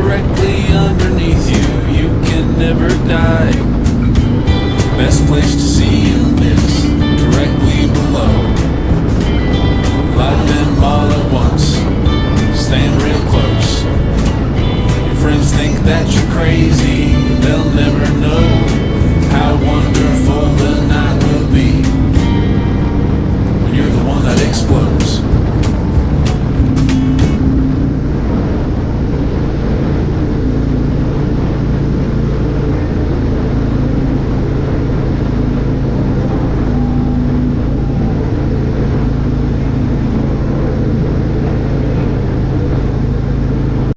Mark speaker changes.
Speaker 1: directly underneath you. You can never die. Best place to see you is directly below. Light them all at once. Stand real close.